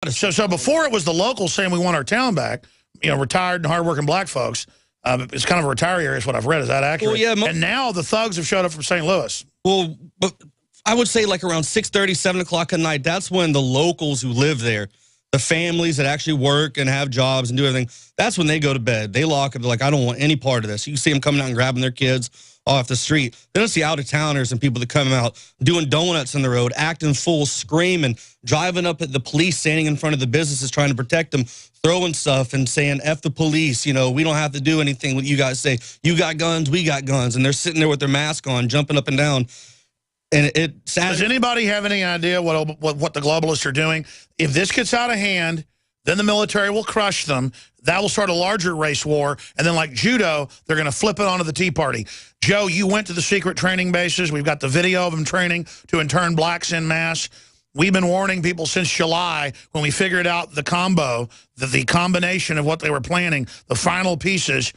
So before it was the locals saying we want our town back, you know, retired and hardworking black folks. It's kind of a retiree area is what I've read. Is that accurate? Well, yeah. And now the thugs have showed up from St. Louis. Well, but I would say like around 6:30, 7 o'clock at night, that's when the locals who live there, the families that actually work and have jobs and do everything, that's when they go to bed. They lock up. They're like, I don't want any part of this. You see them coming out and grabbing their kids off the street. Then it's the out-of-towners and people that come out doing donuts on the road, acting full, screaming, driving up at the police, standing in front of the businesses trying to protect them, throwing stuff and saying, F the police, you know, we don't have to do anything what you guys say. You got guns, we got guns. And they're sitting there with their mask on, jumping up and down. And does anybody have any idea what the globalists are doing? If this gets out of hand, then the military will crush them. That will start a larger race war. And then like judo, they're going to flip it onto the Tea Party. Joe, you went to the secret training bases. We've got the video of them training to intern blacks en masse. We've been warning people since July when we figured out the combo, the combination of what they were planning, the final pieces.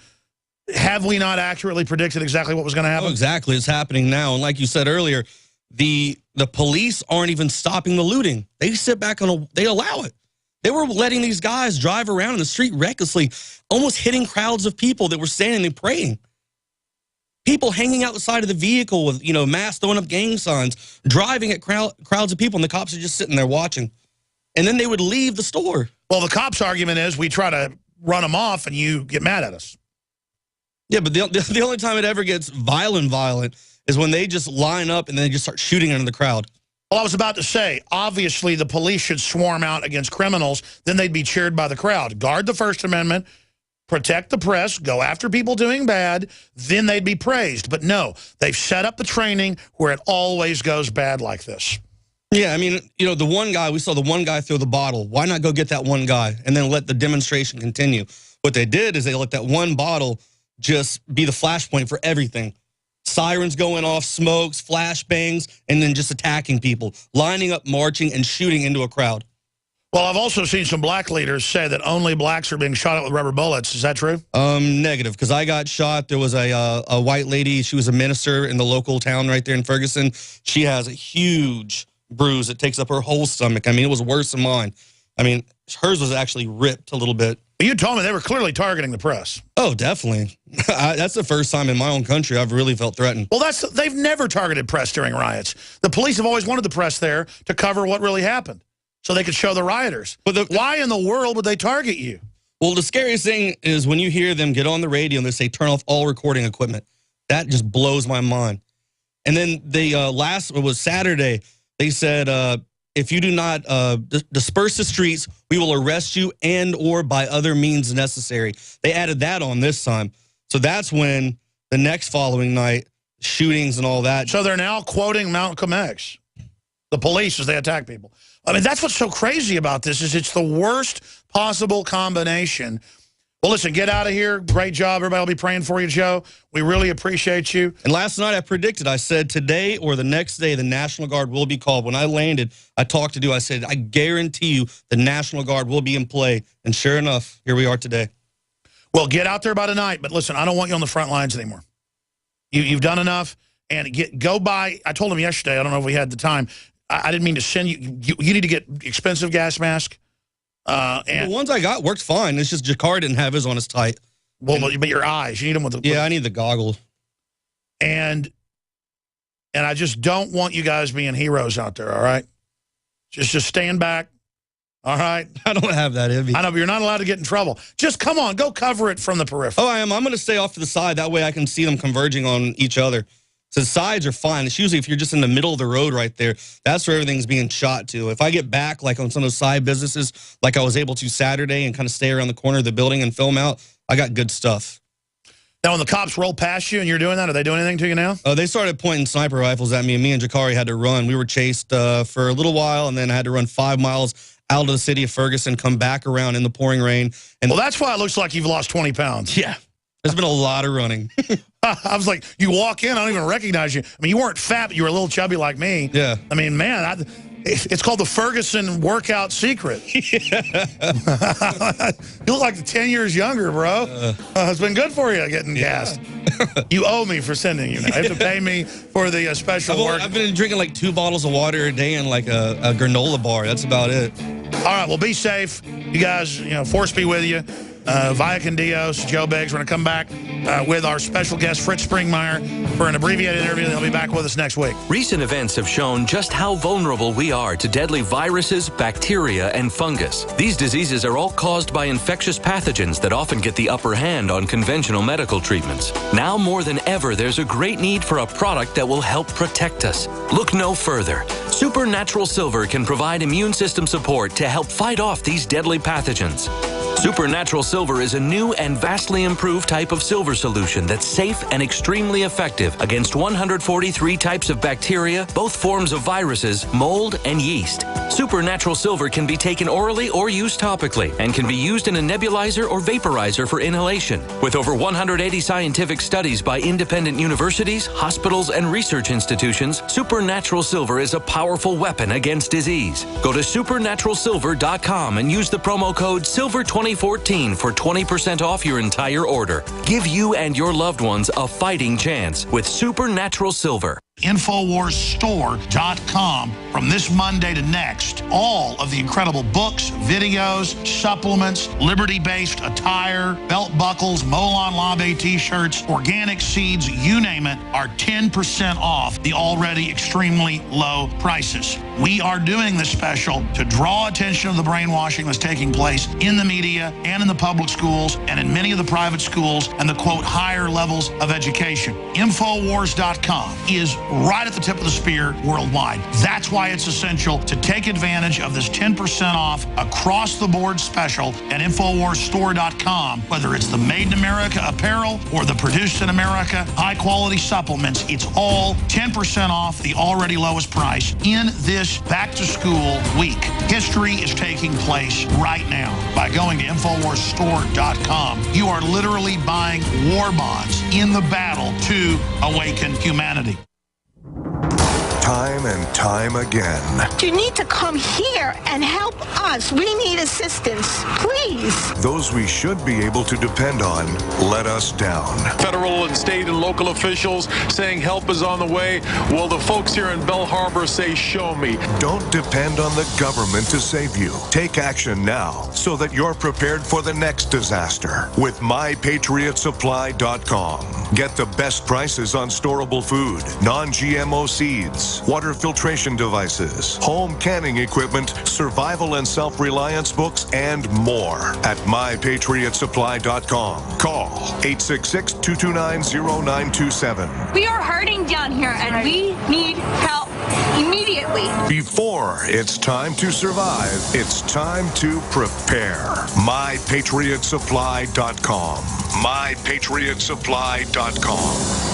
Have we not accurately predicted exactly what was going to happen? Oh, exactly. It's happening now. And like you said earlier, the police aren't even stopping the looting. They sit back on they allow it. They were letting these guys drive around in the street recklessly, almost hitting crowds of people that were standing there praying. People hanging out the side of the vehicle with, you know, masks, throwing up gang signs, driving at crowds of people, and the cops are just sitting there watching. And then they would leave the store. Well, the cops' argument is we try to run them off and you get mad at us. Yeah, but the only time it ever gets violent is when they just line up and then they just start shooting into the crowd. Well, I was about to say, obviously the police should swarm out against criminals, then they'd be cheered by the crowd. Guard the First Amendment, protect the press, go after people doing bad, then they'd be praised. But no, they've set up the training where it always goes bad like this. Yeah, I mean, you know, the one guy, we saw the one guy throw the bottle. Why not go get that one guy and then let the demonstration continue? What they did is they let that one bottle just be the flashpoint for everything. Sirens going off, smokes, flashbangs, and then just attacking people, lining up, marching, and shooting into a crowd. Well, I've also seen some black leaders say that only blacks are being shot at with rubber bullets. Is that true? Negative, because I got shot. There was a white lady. She was a minister in the local town right there in Ferguson. She has a huge bruise that takes up her whole stomach. I mean, it was worse than mine. I mean, hers was actually ripped a little bit. You told me they were clearly targeting the press. Oh, definitely. That's the first time in my own country I've really felt threatened. Well, they've never targeted press during riots. The police have always wanted the press there to cover what really happened so they could show the rioters. But why in the world would they target you? Well, the scariest thing is when you hear them get on the radio and they say, turn off all recording equipment. That just blows my mind. And then they it was Saturday, they said, if you do not disperse the streets, we will arrest you and or by other means necessary. They added that on this time. So that's when the next following night, shootings and all that. So they're now quoting Malcolm X, the police, as they attack people. I mean, that's what's so crazy about this is it's the worst possible combination. Well, listen, get out of here. Great job. Everybody will be praying for you, Joe. We really appreciate you. And last night I predicted, I said today or the next day, the National Guard will be called. When I landed, I talked to I said, I guarantee you the National Guard will be in play. And sure enough, here we are today. Well, get out there by tonight. But listen, I don't want you on the front lines anymore. You've done enough. And go buy, I told him yesterday, I don't know if we had the time. I didn't mean to send you. You need to get expensive gas mask. And the ones I got worked fine. It's just Jakar didn't have his on as tight. Well, but your eyes, you need them with the... Yeah, I need the goggles. And I just don't want you guys being heroes out there, all right? Just stand back, all right? I don't have that in me. I know, but you're not allowed to get in trouble. Just come on, go cover it from the periphery. Oh, I am. I'm going to stay off to the side. That way I can see them converging on each other. So the sides are fine. It's usually if you're just in the middle of the road right there, that's where everything's being shot to. If I get back, like on some of those side businesses, like I was able to Saturday and kind of stay around the corner of the building and film out, I got good stuff. Now, when the cops roll past you and you're doing that, are they doing anything to you now? They started pointing sniper rifles at me, and me and Jakari had to run. We were chased for a little while, and then I had to run 5 miles out of the city of Ferguson, come back around in the pouring rain. And well, that's why it looks like you've lost 20 pounds. Yeah. There's been a lot of running. I was like, you walk in, I don't even recognize you. I mean, you weren't fat, but you were a little chubby like me. Yeah. I mean, man, it's called the Ferguson workout secret. Yeah. You look like 10 years younger, bro. It's been good for you getting gassed. You owe me for sending you now. You have to pay me for the special work. I've been drinking like 2 bottles of water a day and like a granola bar. That's about it. All right, well, be safe. You guys, force be with you. Via con Dios, Joe Biggs. We're going to come back with our special guest, Fritz Springmeier, for an abbreviated interview. He'll be back with us next week. Recent events have shown just how vulnerable we are to deadly viruses, bacteria, and fungus. These diseases are all caused by infectious pathogens that often get the upper hand on conventional medical treatments. Now more than ever, there's a great need for a product that will help protect us. Look no further. Supernatural Silver can provide immune system support to help fight off these deadly pathogens. Supernatural Silver is a new and vastly improved type of silver solution that's safe and extremely effective against 143 types of bacteria, both forms of viruses, mold, and yeast. Supernatural Silver can be taken orally or used topically and can be used in a nebulizer or vaporizer for inhalation. With over 180 scientific studies by independent universities, hospitals, and research institutions, Supernatural Silver is a powerful weapon against disease. Go to supernaturalsilver.com and use the promo code SILVER2014 for 20% off your entire order. Give you and your loved ones a fighting chance with Supernatural Silver. InfoWarsStore.com. From this Monday to next, all of the incredible books, videos, supplements, liberty-based attire, belt buckles, Molon Labe t-shirts, organic seeds, you name it, are 10% off the already extremely low prices. We are doing this special to draw attention to the brainwashing that's taking place in the media and in the public schools and in many of the private schools and the, quote, higher levels of education. InfoWars.com is right at the tip of the spear worldwide. That's why it's essential to take advantage of this 10% off across the board special at InfoWarsStore.com. Whether it's the Made in America apparel or the Produced in America high quality supplements, it's all 10% off the already lowest price in this back to school week. History is taking place right now. By going to InfoWarsStore.com, you are literally buying war bonds in the battle to awaken humanity. Time and time again. You need to come here and help us. We need assistance, please. Those we should be able to depend on let us down. Federal and state and local officials saying help is on the way. Well, the folks here in Bell Harbor say, show me. Don't depend on the government to save you. Take action now so that you're prepared for the next disaster with MyPatriotSupply.com. Get the best prices on storable food, non-GMO seeds, water filtration devices, home canning equipment, survival and self-reliance books, and more at MyPatriotSupply.com. Call 866-229-0927. We are hurting down here and we need help immediately. Before it's time to survive, it's time to prepare. MyPatriotSupply.com. MyPatriotSupply.com.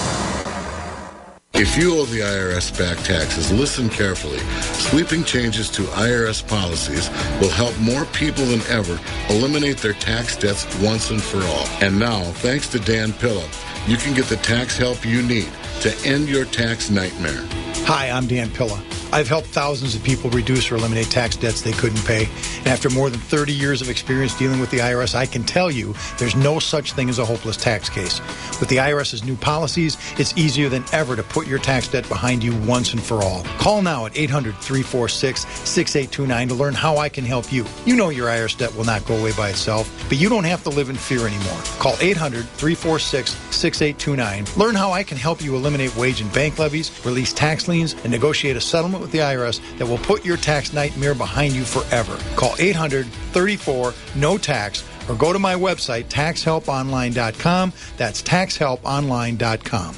If you owe the IRS back taxes, listen carefully. Sweeping changes to IRS policies will help more people than ever eliminate their tax debts once and for all. And now, thanks to Dan Pilla, you can get the tax help you need to end your tax nightmare. Hi, I'm Dan Pilla. I've helped thousands of people reduce or eliminate tax debts they couldn't pay. And after more than 30 years of experience dealing with the IRS, I can tell you there's no such thing as a hopeless tax case. With the IRS's new policies, it's easier than ever to put your tax debt behind you once and for all. Call now at 800-346-6829 to learn how I can help you. You know your IRS debt will not go away by itself, but you don't have to live in fear anymore. Call 800-346-6829. Learn how I can help you eliminate wage and bank levies, release tax liens, and negotiate a settlement with the IRS that will put your tax nightmare behind you forever. Call 800-34-NO-TAX or go to my website, taxhelponline.com. That's taxhelponline.com.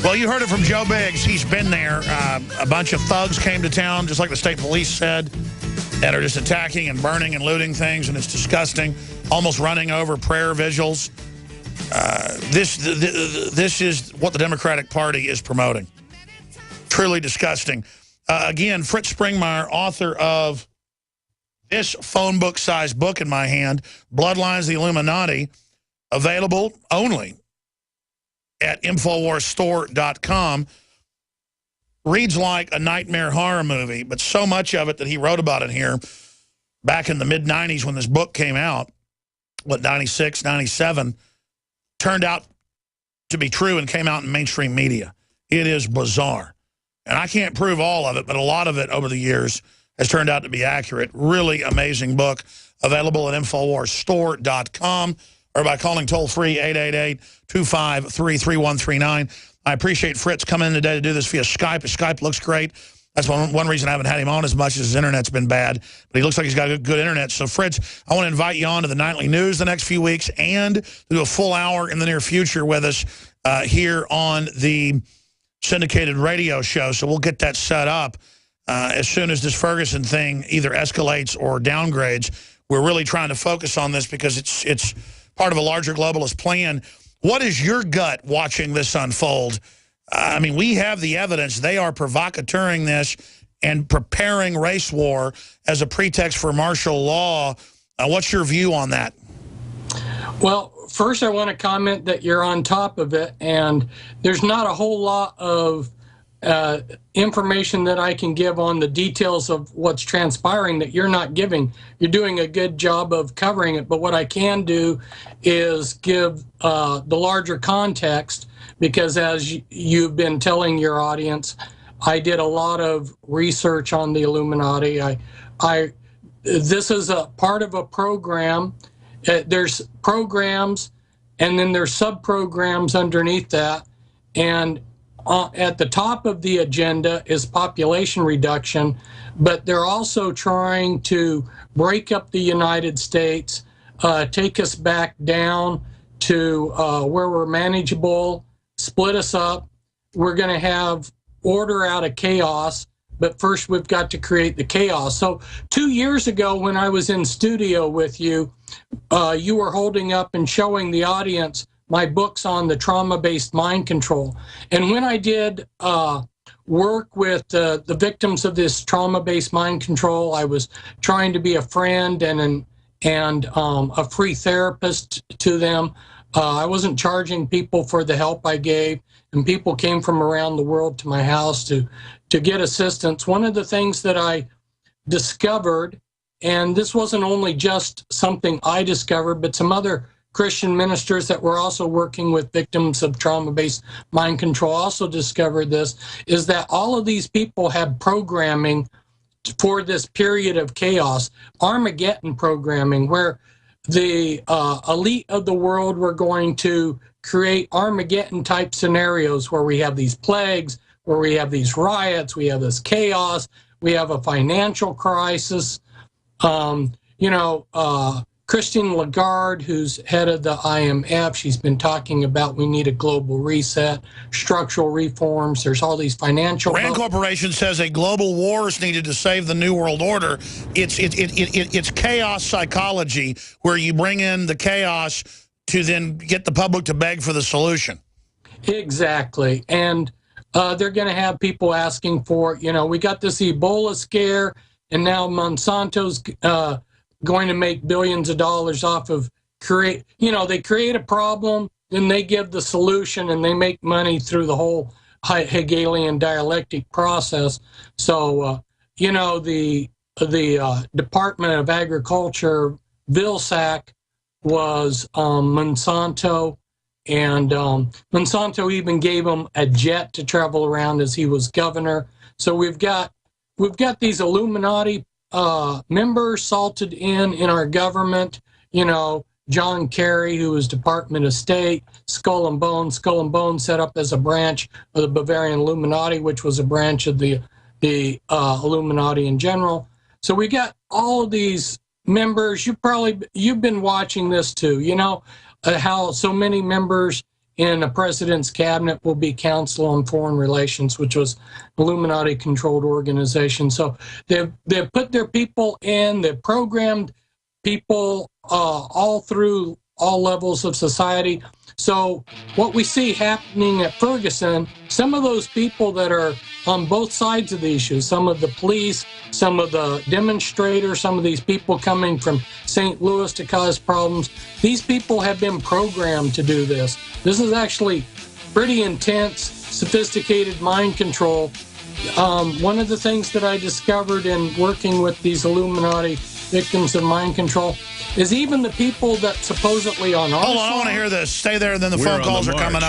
Well, you heard it from Joe Biggs. He's been there. A bunch of thugs came to town, just like the state police said, that are just attacking and burning and looting things, and it's disgusting, almost running over prayer vigils. This is what the Democratic Party is promoting. Truly disgusting. Again, Fritz Springmeier, author of this phone book-sized book in my hand, Bloodlines of the Illuminati, available only at InfoWarsStore.com. Reads like a nightmare horror movie, but so much of it that he wrote about it here back in the mid-'90s when this book came out, 96, 97, turned out to be true and came out in mainstream media. It is bizarre. And I can't prove all of it, but a lot of it over the years has turned out to be accurate. Really amazing book, available at InfoWarsStore.com or by calling toll-free 888-253-3139. I appreciate Fritz coming in today to do this via Skype. His Skype looks great. That's one reason I haven't had him on as much as his internet's been bad. But he looks like he's got good internet. So, Fritz, I want to invite you on to the Nightly News the next few weeks and do a full hour in the near future with us here on the syndicated radio show. So we'll get that set up as soon as this Ferguson thing either escalates or downgrades. We're really trying to focus on this because it's part of a larger globalist plan. What is your gut watching this unfold? I mean, we have the evidence. They are provocateuring this and preparing race war as a pretext for martial law. What's your view on that? Well, first I want to comment that you're on top of it, and there's not a whole lot of information that I can give on the details of what's transpiring that you're not giving. You're doing a good job of covering it, but what I can do is give the larger context, because as you've been telling your audience, I did a lot of research on the Illuminati. This is a part of a program. There's programs, and then there's sub-programs underneath that, and at the top of the agenda is population reduction, but they're also trying to break up the United States, take us back down to where we're manageable, split us up. We're going to have order out of chaos, but first we've got to create the chaos. So 2 years ago when I was in studio with you, you were holding up and showing the audience my books on the trauma-based mind control. And when I did work with the victims of this trauma-based mind control, I was trying to be a friend and a free therapist to them. I wasn't charging people for the help I gave, and people came from around the world to my house to get assistance. One of the things that I discovered, and this wasn't only just something I discovered, but some other Christian ministers that were also working with victims of trauma-based mind control also discovered this, is that all of these people had programming for this period of chaos, Armageddon programming, where the elite of the world were going to create Armageddon-type scenarios where we have these plagues, where we have these riots, we have this chaos, we have a financial crisis. Christine Lagarde, who's head of the IMF, she's been talking about we need a global reset, structural reforms. There's all these financial... Rand Corporation says a global war is needed to save the New World Order. It's chaos psychology, where you bring in the chaos to then get the public to beg for the solution. Exactly. And they're going to have people asking for, we got this Ebola scare, and now Monsanto's... going to make billions of dollars off of they create a problem, then they give the solution, and they make money through the whole Hegelian dialectic process. So, the Department of Agriculture, Vilsack, was Monsanto, and Monsanto even gave him a jet to travel around as he was governor. So we've got these Illuminati members salted in our government, John Kerry, who was Department of State, Skull and Bones. Skull and Bones set up as a branch of the Bavarian Illuminati, which was a branch of the Illuminati in general. So we got all of these members. You've been watching this too, how so many members in a president's cabinet will be Council on Foreign Relations, which was Illuminati-controlled organization. So they've put their people in, they've programmed people all through all levels of society. So what we see happening at Ferguson, some of those people that are on both sides of the issue, some of the police, some of the demonstrators, some of these people coming from St. Louis to cause problems, these people have been programmed to do this. This is actually pretty intense, sophisticated mind control. One of the things that I discovered in working with these Illuminati victims of mind control is even the people that supposedly on our side... Hold on, I want to hear this. Stay there, and then the phone calls are coming up.